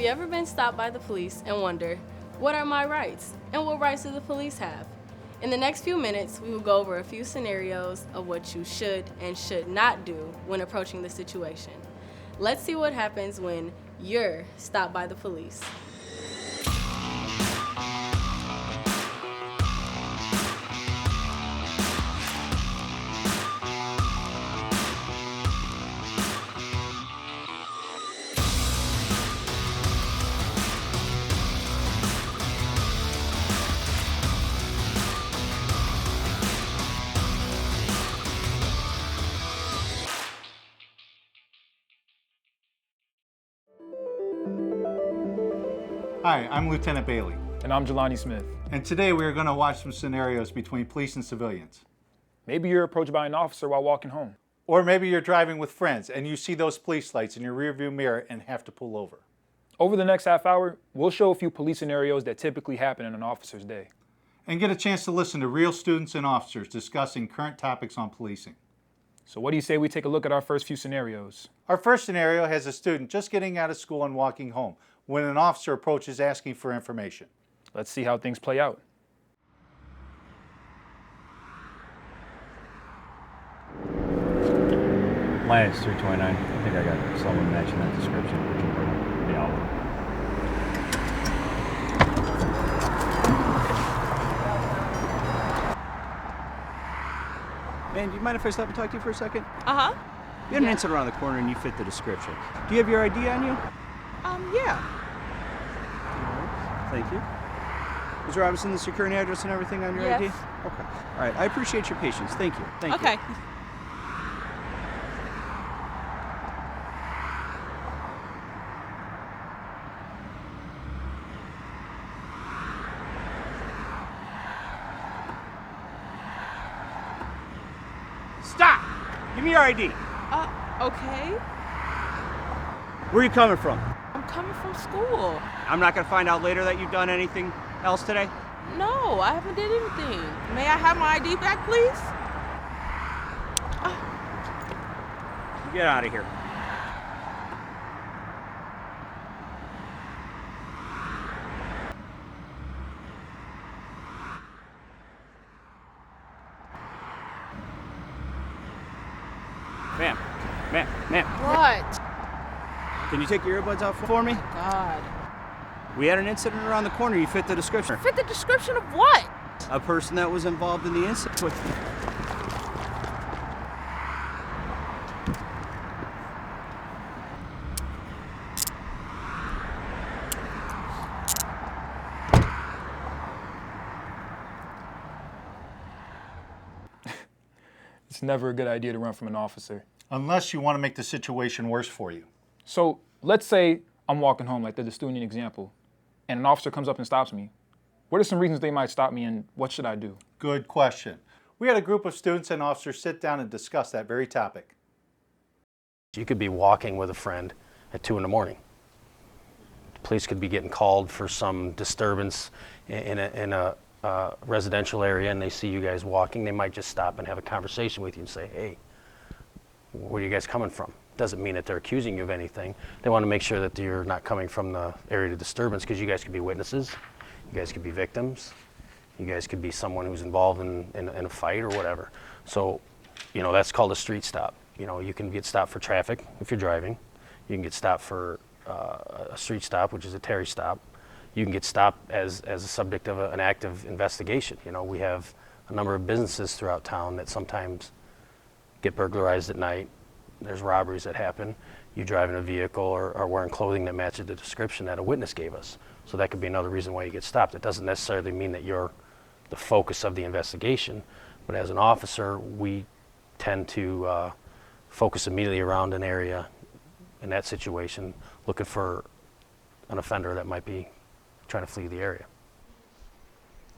you ever been stopped by the police and wonder, what are my rights? And what rights do the police have? In the next few minutes, we will go over a few scenarios of what you should and should not do when approaching the situation. Let's see what happens when you're stopped by the police. Hi, I'm Lieutenant Bailey. And I'm Jelani Smith. And today we are going to watch some scenarios between police and civilians. Maybe you're approached by an officer while walking home. Or maybe you're driving with friends and you see those police lights in your rearview mirror and have to pull over. Over the next half hour, we'll show a few police scenarios that typically happen in an officer's day. And get a chance to listen to real students and officers discussing current topics on policing. So what do you say we take a look at our first few scenarios? Our first scenario has a student just getting out of school and walking home when an officer approaches asking for information. Let's see how things play out. Lance 329. I think I got someone matching that description. Yeah. Man, do you mind if I stop and talk to you for a second? Uh-huh. You had an incident around the corner and you fit the description. Do you have your ID on you? Yeah. Thank you. Mr. Robinson, the security address and everything on your Yes. ID? Okay. All right. I appreciate your patience. Thank you. Thank you. Okay. Stop! Give me your ID. Okay. Where are you coming from? I'm coming from school. I'm not going to find out later that you've done anything else today? No, I haven't did anything. May I have my ID back, please? Get out of here. Ma'am. What? Can you take your earbuds out for me? God. We had an incident around the corner. You fit the description. Fit the description of what? A person that was involved in the incident. It's never a good idea to run from an officer. Unless you want to make the situation worse for you. So let's say I'm walking home, like the student example, and an officer comes up and stops me. What are some reasons they might stop me, and what should I do? Good question. We had a group of students and officers sit down and discuss that very topic. You could be walking with a friend at 2 in the morning. The police could be getting called for some disturbance in a residential area, and they see you guys walking. They might just stop and have a conversation with you and say, hey, where are you guys coming from? Doesn't mean that they're accusing you of anything. They want to make sure that you're not coming from the area of disturbance, because you guys could be witnesses, you guys could be victims, you guys could be someone who's involved in a fight or whatever. So, that's called a street stop. You can get stopped for traffic if you're driving. You can get stopped for a street stop, which is a Terry stop. You can get stopped as a subject of an active investigation. We have a number of businesses throughout town that sometimes get burglarized at night. There's robberies that happen. You drive in a vehicle or are wearing clothing that matches the description that a witness gave us. So that could be another reason why you get stopped. It doesn't necessarily mean that you're the focus of the investigation, but as an officer, we tend to focus immediately around an area in that situation, looking for an offender that might be trying to flee the area.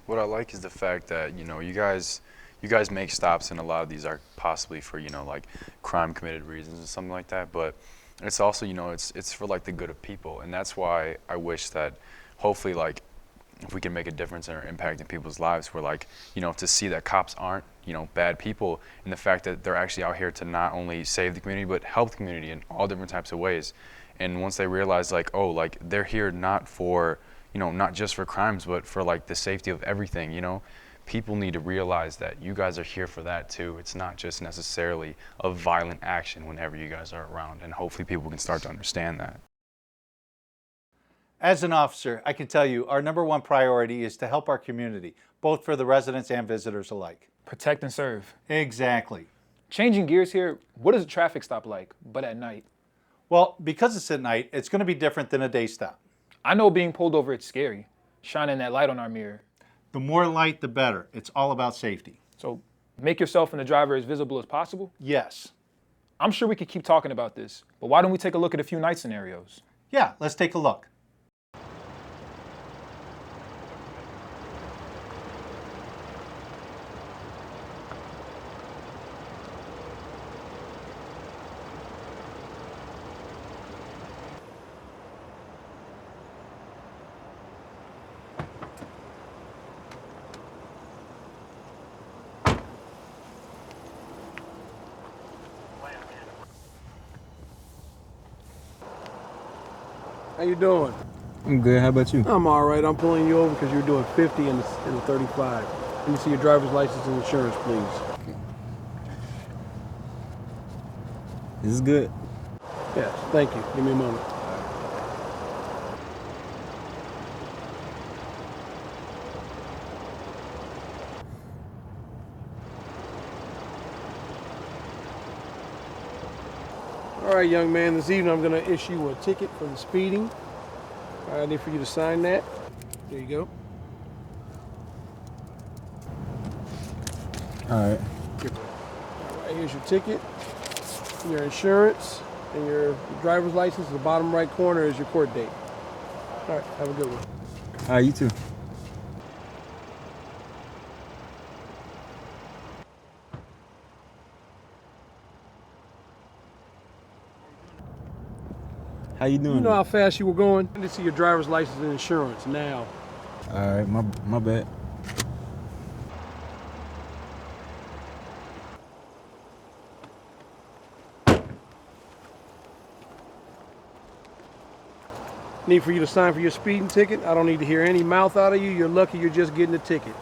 What I like is the fact that, you guys make stops, and a lot of these are possibly for, like crime committed reasons and something like that, but it's also, it's for like the good of people. And that's why I wish that hopefully, like, if we can make a difference and are impacting people's lives, we're like, to see that cops aren't, bad people, and the fact that they're actually out here to not only save the community, but help the community in all different types of ways. And once they realize like, oh, like they're here not for, you know, not just for crimes, but for like the safety of everything, you know, people need to realize that you guys are here for that too. It's not just necessarily a violent action whenever you guys are around, and hopefully people can start to understand that. As an officer, I can tell you our #1 priority is to help our community, both for the residents and visitors alike. Protect and serve. Exactly. Changing gears here, what is a traffic stop like, but at night? Well, because it's at night, it's going to be different than a day stop. I know being pulled over, it's scary, shining that light on our mirror. The more light, the better. It's all about safety. So make yourself and the driver as visible as possible? Yes. I'm sure we could keep talking about this, but why don't we take a look at a few night scenarios? Yeah, let's take a look. How you doing? I'm good. How about you? I'm all right. I'm pulling you over because you're doing 50 in the 35. Let me see your driver's license and insurance, please. This is good. Yes, thank you. Give me a moment. All right, young man, this evening I'm going to issue you a ticket for the speeding. I need for you to sign that. There you go. All right. All right, here's your ticket, your insurance, and your driver's license. The bottom right corner is your court date. All right, have a good one. All right, you too. How you doing? You know how fast you were going? I need to see your driver's license and insurance now. All right, my bad. Need for you to sign for your speeding ticket. I don't need to hear any mouth out of you. You're lucky you're just getting a ticket.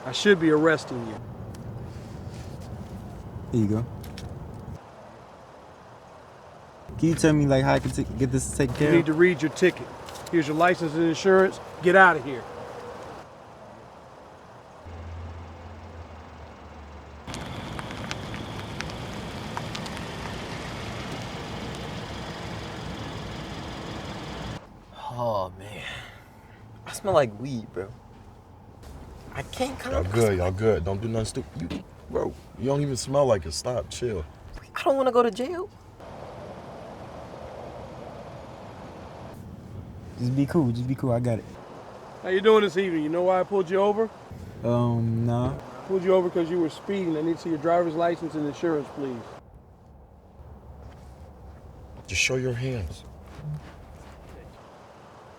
I should be arresting you. Here you go. Can you tell me like how I can get this taken care You of? need to read your ticket. Here's your license and insurance. Get out of here. Oh man, I smell like weed, bro. I can't Y'all good, y'all good. Don't do nothing stupid. Bro, you don't even smell like it. Stop, chill. I don't want to go to jail. Just be cool. Just be cool. I got it. How you doing this evening? You know why I pulled you over? Nah. I pulled you over because you were speeding. I need to see your driver's license and insurance, please. Just show your hands.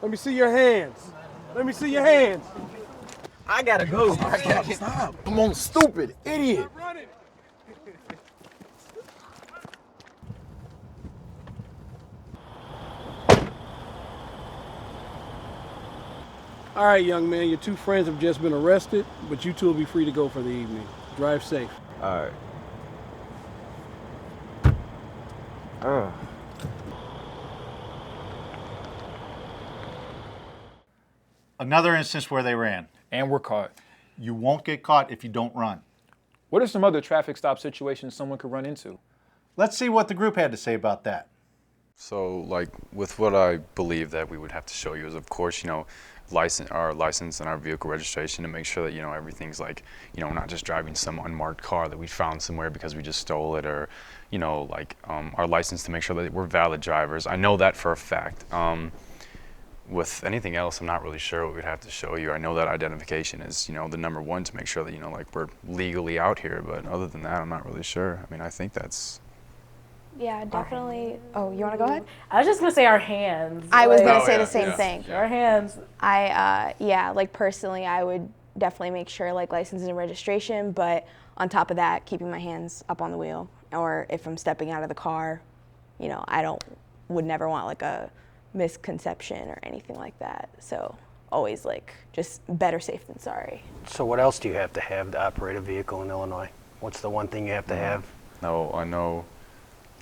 Let me see your hands. Let me see your hands. I gotta go. Stop. Come on, stupid idiot. All right, young man, your two friends have just been arrested, but you two will be free to go for the evening. Drive safe. All right. Another instance where they ran. And we're caught. You won't get caught if you don't run. What are some other traffic stop situations someone could run into? Let's see what the group had to say about that. So, like, with what I believe that we would have to show you is, of course, you know, our license and our vehicle registration to make sure that, you know, everything's like, you know, not just driving some unmarked car that we found somewhere because we just stole it, or, you know, like our license to make sure that we're valid drivers. I know that for a fact. With anything else, I'm not really sure what we'd have to show you. I know that identification is, you know, the #1 to make sure that, you know, like we're legally out here, but other than that, I'm not really sure. I mean, I think that's... Yeah, definitely. Oh, you want to go ahead? I was just gonna say our hands. I was Like, going to say the same thing. Our hands. Yeah, like personally, I would definitely make sure like license and registration, but on top of that, keeping my hands up on the wheel, or if I'm stepping out of the car, you know, I don't would never want like a misconception or anything like that. So always like just better safe than sorry. So what else do you have to operate a vehicle in Illinois? What's the one thing you have to have? No, I know.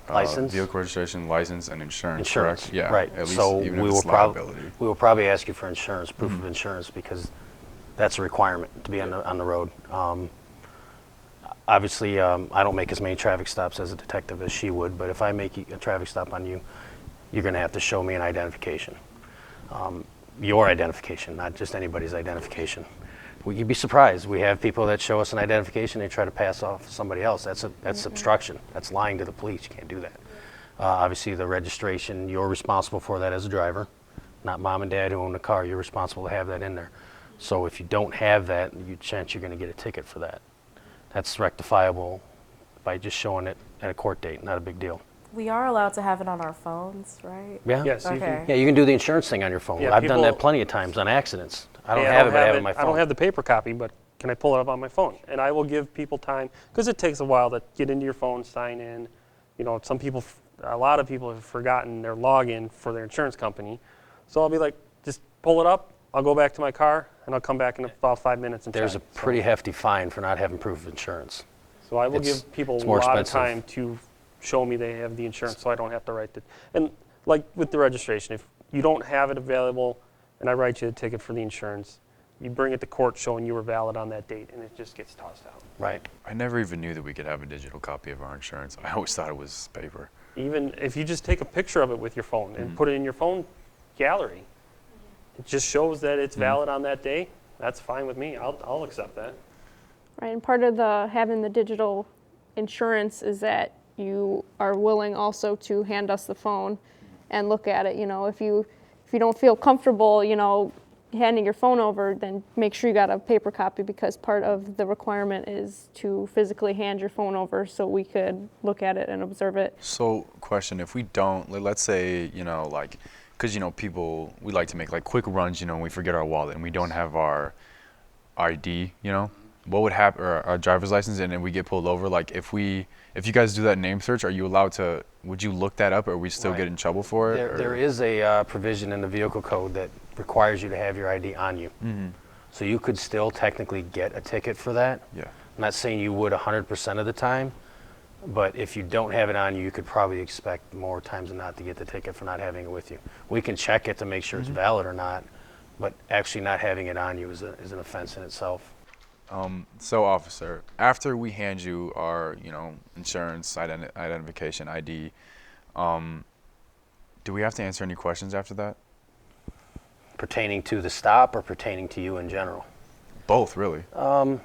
License? Vehicle registration, license, and insurance. Insurance, correct? Yeah. right. At least So even we if will it's liability. we will probably ask you for insurance, proof of insurance, because that's a requirement to be on the road. Obviously, I don't make as many traffic stops as a detective as she would, but if I make a traffic stop on you, you're going to have to show me an identification. Your identification, not just anybody's identification. You'd be surprised. We have people that show us an identification, they try to pass off somebody else. That's obstruction. That's lying to the police. You can't do that. Obviously, the registration, you're responsible for that as a driver, not mom and dad who own the car. You're responsible to have that in there. So if you don't have that, chance you're going to get a ticket for that. That's rectifiable by just showing it at a court date. Not a big deal. We are allowed to have it on our phones, right? Yeah. Yes, you Okay. can. Yeah, you can do the insurance thing on your phone. Yeah, I've done that people- plenty of times on accidents. I don't Hey, have it, but I have it on my phone. I don't have the paper copy, but can I pull it up on my phone? And I will give people time, because it takes a while to get into your phone, sign in. You know, a lot of people have forgotten their login for their insurance company. So I'll be like, just pull it up, I'll go back to my car, and I'll come back in about 5 minutes and There's a check. pretty hefty fine for not having proof of insurance. So I will It's- give people it's a more lot expensive. of time to show me they have the insurance, so I don't have to write it. And like with the registration, if you don't have it available and I write you a ticket for the insurance, you bring it to court showing you were valid on that date, and it just gets tossed out. Right. I never even knew that we could have a digital copy of our insurance. I always thought it was paper. Even if you just take a picture of it with your phone and put it in your phone gallery, it just shows that it's valid on that day. That's fine with me. I'll accept that. Right, and part of having the digital insurance is that you are willing also to hand us the phone and look at it. You know, if you don't feel comfortable, you know, handing your phone over, then make sure you got a paper copy, because part of the requirement is to physically hand your phone over so we could look at it and observe it. So, question, if we don't, let's say, you know, like, because, you know, people, we like to make like quick runs, you know, and we forget our wallet and we don't have our ID, you know, what would happen, or our driver's license, and then we get pulled over? Like, if you guys do that name search, are you allowed to, would you look that up, or we still Right. get in trouble for it? There is a provision in the vehicle code that requires you to have your ID on you. So you could still technically get a ticket for that. Yeah. I'm not saying you would 100% of the time, but if you don't have it on you, you could probably expect more times than not to get the ticket for not having it with you. We can check it to make sure it's valid or not, but actually not having it on you is an offense in itself. So, officer, after we hand you our, you know, insurance, identification, ID, do we have to answer any questions after that? Pertaining to the stop or pertaining to you in general? Both, really. No,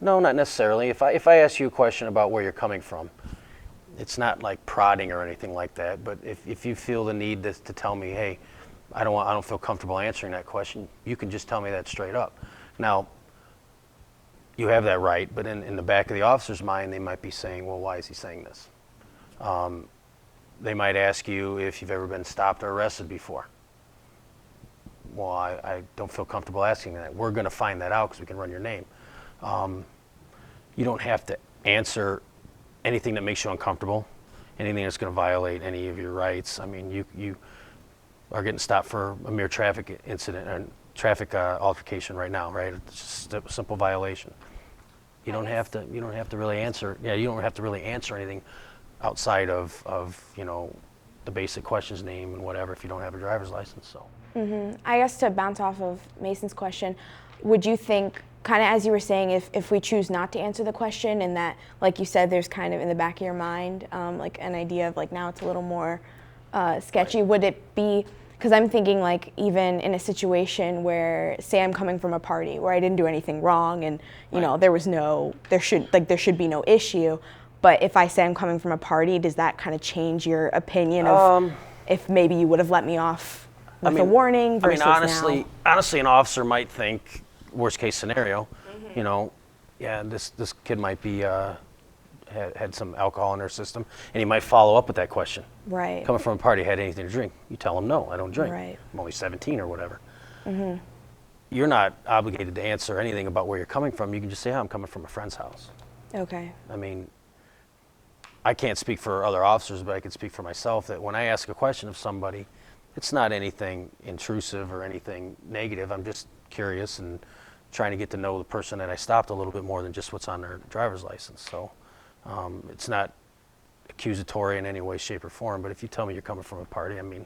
not necessarily. If I ask you a question about where you're coming from, it's not like prodding or anything like that. But if you feel the need to tell me, hey, I don't feel comfortable answering that question, you can just tell me that straight up. Now, you have that right, but in the back of the officer's mind, they might be saying, well, why is he saying this? They might ask you if you've ever been stopped or arrested before. Well, I don't feel comfortable asking that. We're going to find that out because we can run your name. You don't have to answer anything that makes you uncomfortable, anything that's going to violate any of your rights. I mean, you are getting stopped for a mere traffic incident and traffic altercation right now, right? It's just a simple violation. You don't have to really answer. Yeah, you don't have to really answer anything outside of you know, the basic questions, name and whatever, if you don't have a driver's license. So. I guess to bounce off of Mason's question, would you think, kind of as you were saying, if we choose not to answer the question, and that, like you said, there's kind of in the back of your mind, like an idea of like now it's a little more sketchy, would it be, because I'm thinking like even in a situation where, say I'm coming from a party where I didn't do anything wrong and you know there should be no issue, but if I say I'm coming from a party, does that kind of change your opinion of if maybe you would have let me off with a warning versus honestly, an officer might think, worst case scenario, you know, yeah, this kid might be had some alcohol in their system, and he might follow up with that question. Right. Coming from a party, had anything to drink? You tell him, no, I don't drink. Right. I'm only 17 or whatever. You're not obligated to answer anything about where you're coming from. You can just say, oh, I'm coming from a friend's house. Okay. I mean, I can't speak for other officers, but I can speak for myself that when I ask a question of somebody, it's not anything intrusive or anything negative. I'm just curious and trying to get to know the person that I stopped a little bit more than just what's on their driver's license. So it's not accusatory in any way, shape, or form. But if you tell me you're coming from a party, I mean,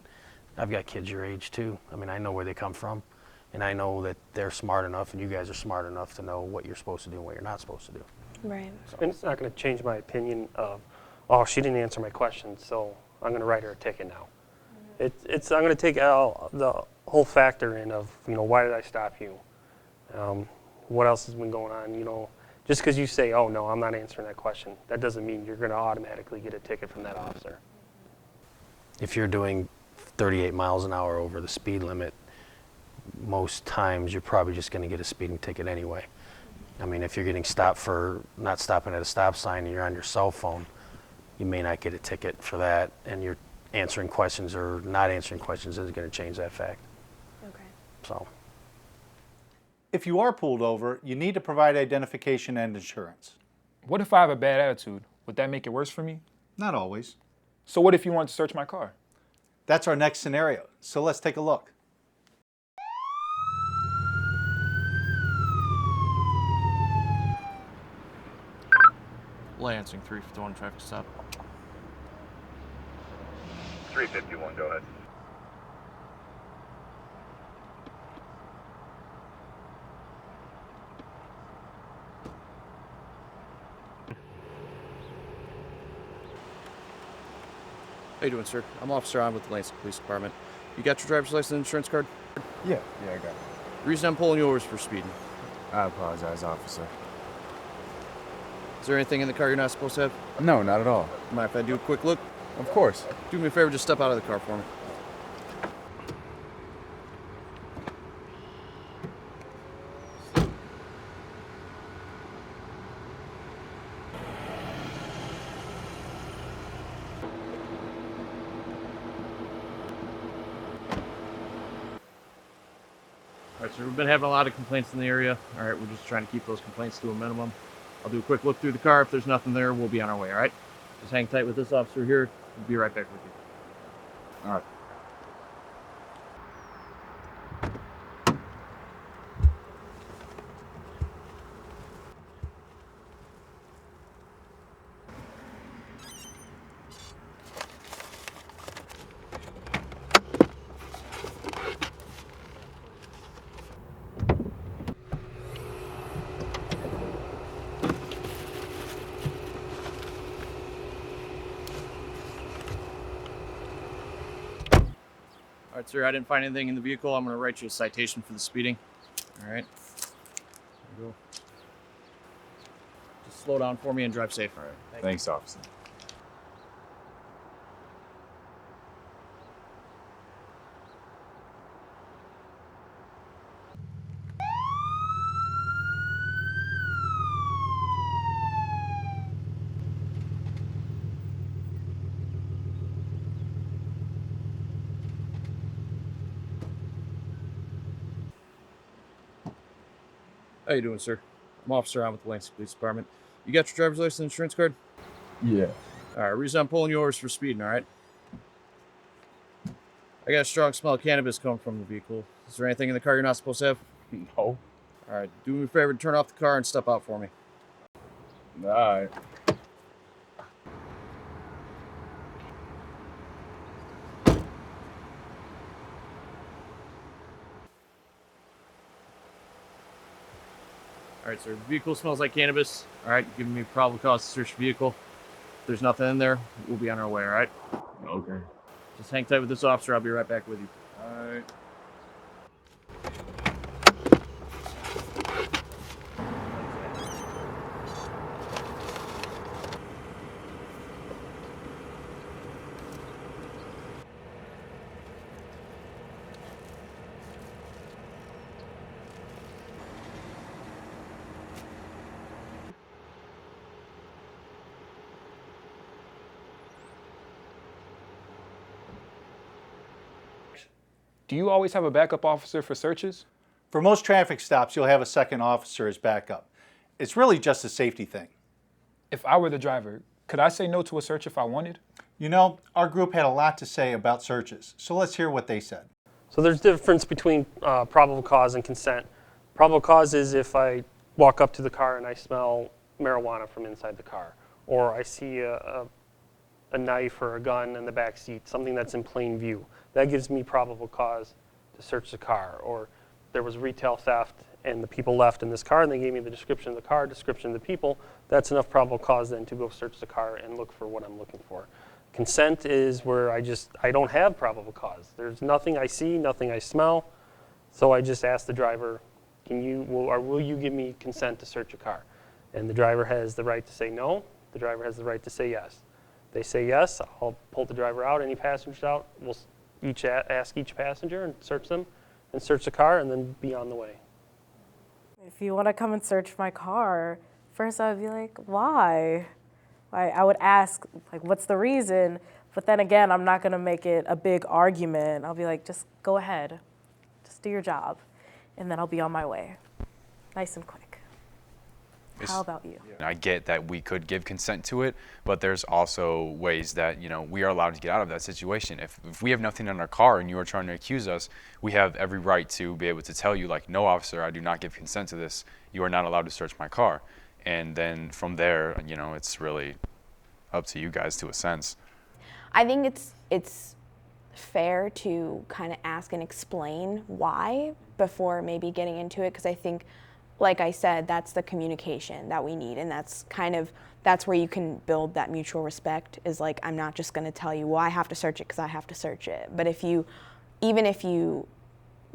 I've got kids your age too. I mean, I know where they come from, and I know that they're smart enough, and you guys are smart enough to know what you're supposed to do and what you're not supposed to do. Right. And it's not going to change my opinion of, oh, she didn't answer my question, so I'm going to write her a ticket now. I'm going to take the whole factor in of, why did I stop you? What else has been going on? Just because you say, oh, no, I'm not answering that question, that doesn't mean you're going to automatically get a ticket from that officer. If you're doing 38 miles an hour over the speed limit, most times you're probably just going to get a speeding ticket anyway. I mean, if you're getting stopped for not stopping at a stop sign and you're on your cell phone, you may not get a ticket for that, and you're answering questions or not answering questions isn't going to change that fact. Okay. So, If you are pulled over, you need to provide identification and insurance. What if I have a bad attitude? Would that make it worse for me? Not always. So what if you want to search my car? That's our next scenario, so let's take a look. Lansing 351 traffic stop. 351, go ahead. How you doing, sir? I'm Officer On with the Lansing Police Department. You got your driver's license and insurance card? Yeah, I got it. The reason I'm pulling you over is for speeding. I apologize, officer. Is there anything in the car you're not supposed to have? No, not at all. Mind if I do a quick look? Of course. Do me a favor, just step out of the car for me. All right, so we've been having a lot of complaints in the area. All right, we're just trying to keep those complaints to a minimum. I'll do a quick look through the car. If there's nothing there, we'll be on our way, all right? Just hang tight with this officer here. We'll be right back with you. All right. All right, sir, I didn't find anything in the vehicle. I'm going to write you a citation for the speeding. All right. There you go. Just slow down for me and drive safe. All right. Thanks, officer. How you doing, sir? I'm Officer On with the Lansing Police Department. You got your driver's license and insurance card? Yeah. All right, reason I'm pulling you over is for speeding, all right? I got a strong smell of cannabis coming from the vehicle. Is there anything in the car you're not supposed to have? No. All right, do me a favor, turn off the car and step out for me. All right. All right, sir, the vehicle smells like cannabis. All right, giving me probable cause to search the vehicle. If there's nothing in there, we'll be on our way, all right? Okay. Just hang tight with this officer. I'll be right back with you. All right. Do you always have a backup officer for searches? For most traffic stops, you'll have a second officer as backup. It's really just a safety thing. If I were the driver, Could I say no to a search if I wanted? You know, our group had a lot to say about searches, so let's hear what they said. So there's difference between probable cause and consent. Probable cause is if I walk up to the car and I smell marijuana from inside the car, or I see a knife or a gun in the back seat, something that's in plain view. That gives me probable cause to search the car. Or there was retail theft and the people left in this car and they gave me the description of the car, description of the people. That's enough probable cause then to go search the car and look for what I'm looking for. Consent is where I don't have probable cause. There's nothing I see, nothing I smell. So I just ask the driver, will you give me consent to search a car? And the driver has the right to say no. The driver has the right to say yes. They say yes, I'll pull the driver out, any passengers out, we'll ask each passenger and search them and search the car and then be on the way. If you want to come and search my car, first I would be like, why? I would ask, like, what's the reason? But then again, I'm not going to make it a big argument. I'll be like, just go ahead. Just do your job. And then I'll be on my way. Nice and quick. How about you? I get that we could give consent to it, but there's also ways that, you know, we are allowed to get out of that situation. If we have nothing in our car and you are trying to accuse us, we have every right to be able to tell you, like, no, officer, I do not give consent to this. You are not allowed to search my car. And then from there, you know, it's really up to you guys to a sense. I think it's fair to kind of ask and explain why before maybe getting into it, because I think, like I said, that's the communication that we need, and that's where you can build that mutual respect, is like, I'm not just going to tell you, well, I have to search it because I have to search it. But even if you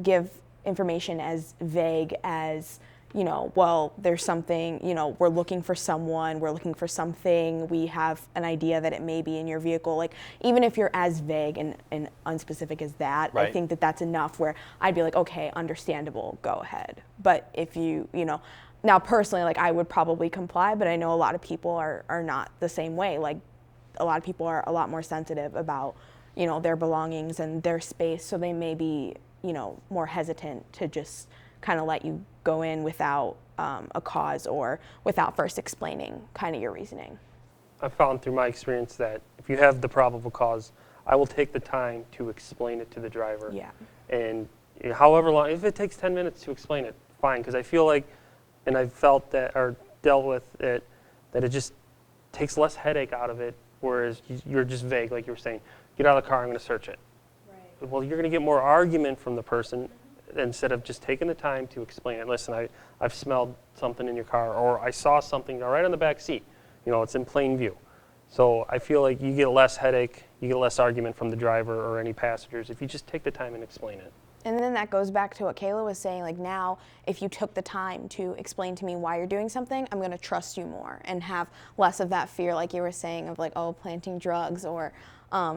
give information as vague as, you know, well, there's something, you know, we're looking for someone, we're looking for something, we have an idea that it may be in your vehicle. Like, even if you're as vague and unspecific as that, Right. I think that that's enough where I'd be like, okay, understandable, go ahead. But if you know, now personally, like, I would probably comply, but I know a lot of people are not the same way. Like, a lot of people are a lot more sensitive about, you know, their belongings and their space, so they may be, you know, more hesitant to just kind of let you go in without a cause or without first explaining kind of your reasoning. I've found through my experience that if you have the probable cause, I will take the time to explain it to the driver. Yeah. And however long, if it takes 10 minutes to explain it, fine, because I feel like, and I've felt that, or dealt with it, that it just takes less headache out of it, whereas you're just vague, like you were saying, get out of the car, I'm going to search it. Right. Well, you're going to get more argument from the person instead of just taking the time to explain it. Listen, I've smelled something in your car, or I saw something right on the back seat. You know, it's in plain view. So I feel like you get less headache, you get less argument from the driver or any passengers if you just take the time and explain it. And then that goes back to what Kayla was saying, like, now if you took the time to explain to me why you're doing something, I'm going to trust you more and have less of that fear, like you were saying, of like, oh, planting drugs or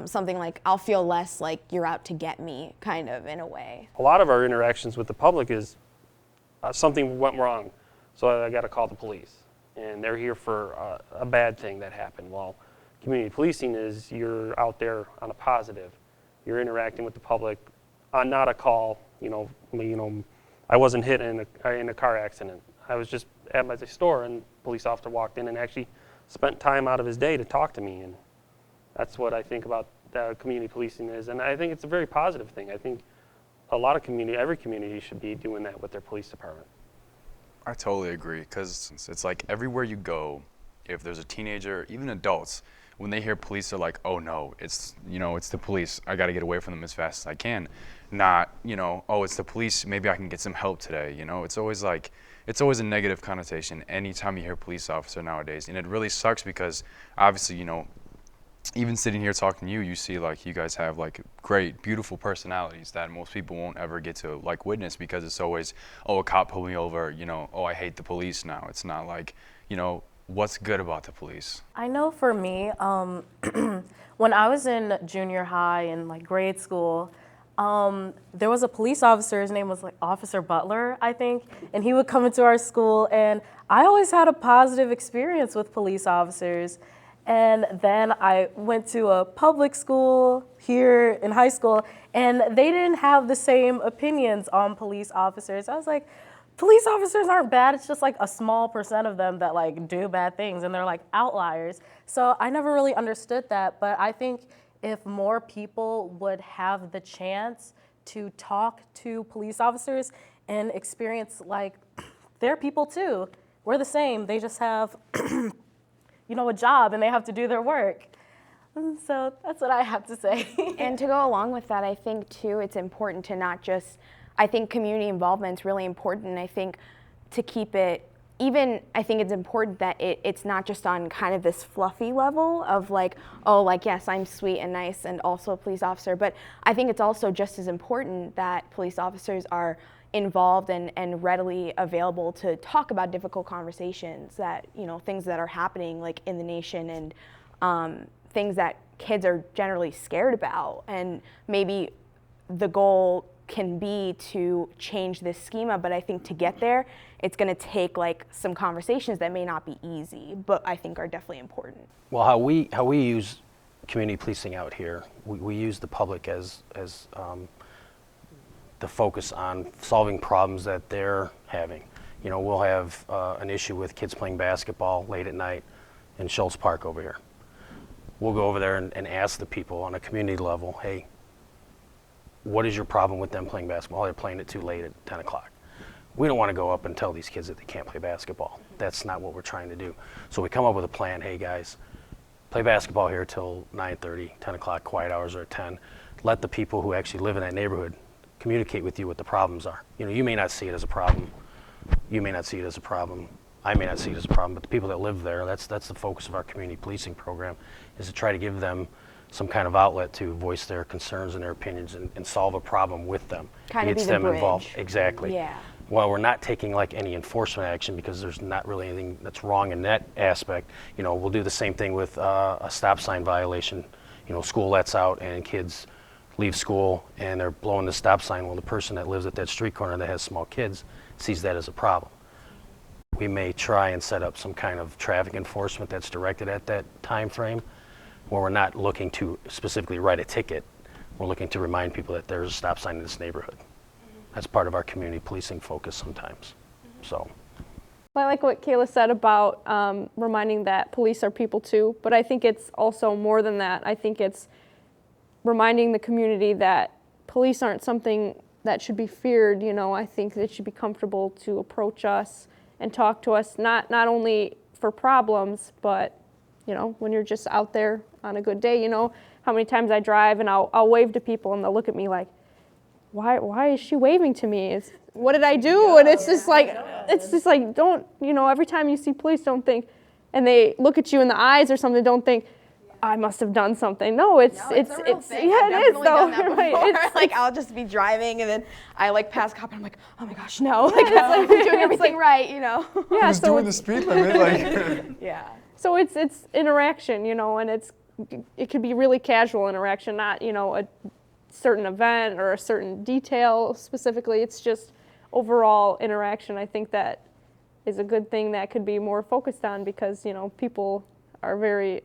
something. Like, I'll feel less like you're out to get me, kind of, in a way. A lot of our interactions with the public is something went wrong, so I got to call the police. And they're here for a bad thing that happened. Well, community policing is you're out there on a positive. You're interacting with the public on not a call. You know, I wasn't hit in a car accident. I was just at my store, and a police officer walked in and actually spent time out of his day to talk to me. And that's what I think about community policing is. And I think it's a very positive thing. I think every community should be doing that with their police department. I totally agree, because it's like everywhere you go, if there's a teenager, even adults, when they hear police, they're like, oh no, it's the police. I got to get away from them as fast as I can. Not, oh, it's the police. Maybe I can get some help today. It's always a negative connotation anytime you hear police officer nowadays. And it really sucks because obviously, even sitting here talking to you, you see like you guys have like great, beautiful personalities that most people won't ever get to like witness, because it's always, oh, a cop pulled me over, oh, I hate the police now. It's not like, what's good about the police? I know for me, when I was in junior high and like grade school, there was a police officer, his name was like Officer Butler, I think, and he would come into our school, and I always had a positive experience with police officers. And then I went to a public school here in high school, and they didn't have the same opinions on police officers. I was like, police officers aren't bad. It's just like a small percent of them that like do bad things, and they're like outliers. So I never really understood that, but I think if more people would have the chance to talk to police officers and experience like they're people too. We're the same. They just have, a job and they have to do their work. So that's what I have to say. And to go along with that, I think too, it's important to not just, I think community involvement is really important. I think to keep it, I think it's important that it's not just on kind of this fluffy level of like, oh, like, yes, I'm sweet and nice and also a police officer, but I think it's also just as important that police officers are involved and readily available to talk about difficult conversations that, things that are happening like in the nation and things that kids are generally scared about. And maybe the goal can be to change this schema, but I think to get there, it's going to take like some conversations that may not be easy, but I think are definitely important. Well, how we use community policing out here, we use the public as the focus on solving problems that they're having. We'll have an issue with kids playing basketball late at night in Schultz Park over here. We'll go over there and ask the people on a community level, hey, what is your problem with them playing basketball? They're playing it too late at 10 o'clock. We don't want to go up and tell these kids that they can't play basketball. That's not what we're trying to do. So we come up with a plan, hey guys, play basketball here till 9:30, 10 o'clock, quiet hours are at 10. Let the people who actually live in that neighborhood communicate with you what the problems are. You may not see it as a problem. You may not see it as a problem. I may not see it as a problem, but the people that live there, that's the focus of our community policing program, is to try to give them some kind of outlet to voice their concerns and their opinions and solve a problem with them. Kind of be Gets the them bridge. involved. Exactly. Yeah. While we're not taking like any enforcement action because there's not really anything that's wrong in that aspect, we'll do the same thing with a stop sign violation. School lets out and kids leave school and they're blowing the stop sign. Well, the person that lives at that street corner that has small kids sees that as a problem. We may try and set up some kind of traffic enforcement that's directed at that time frame, where we're not looking to specifically write a ticket. We're looking to remind people that there's a stop sign in this neighborhood. That's part of our community policing focus sometimes. So. I like what Kayla said about reminding that police are people too, but I think it's also more than that. I think it's reminding the community that police aren't something that should be feared. I think they should be comfortable to approach us and talk to us, not only for problems, but when you're just out there on a good day. How many times I drive and I'll wave to people and they'll look at me like, why is she waving to me? What did I do? And it's just like, don't, every time you see police, don't think, and they look at you in the eyes or something, don't think, I must have done something. No, it's yeah, it is though. Right. Like I'll just be driving and then I like pass a cop and I'm like, oh my gosh, no, like I'm doing everything right, Yeah, who's doing the speed limit? Like. Yeah. So it's interaction, and it could be really casual interaction, not a certain event or a certain detail specifically. It's just overall interaction. I think that is a good thing that could be more focused on because people are very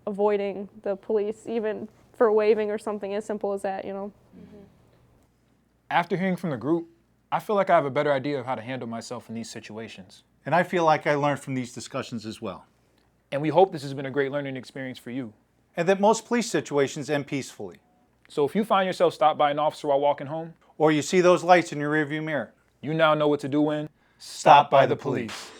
avoiding the police, even for waving or something as simple as that. After hearing from the group, I feel like I have a better idea of how to handle myself in these situations. And I feel like I learned from these discussions as well. And we hope this has been a great learning experience for you. And that most police situations end peacefully. So if you find yourself stopped by an officer while walking home, or you see those lights in your rearview mirror, you now know what to do when stopped by the police.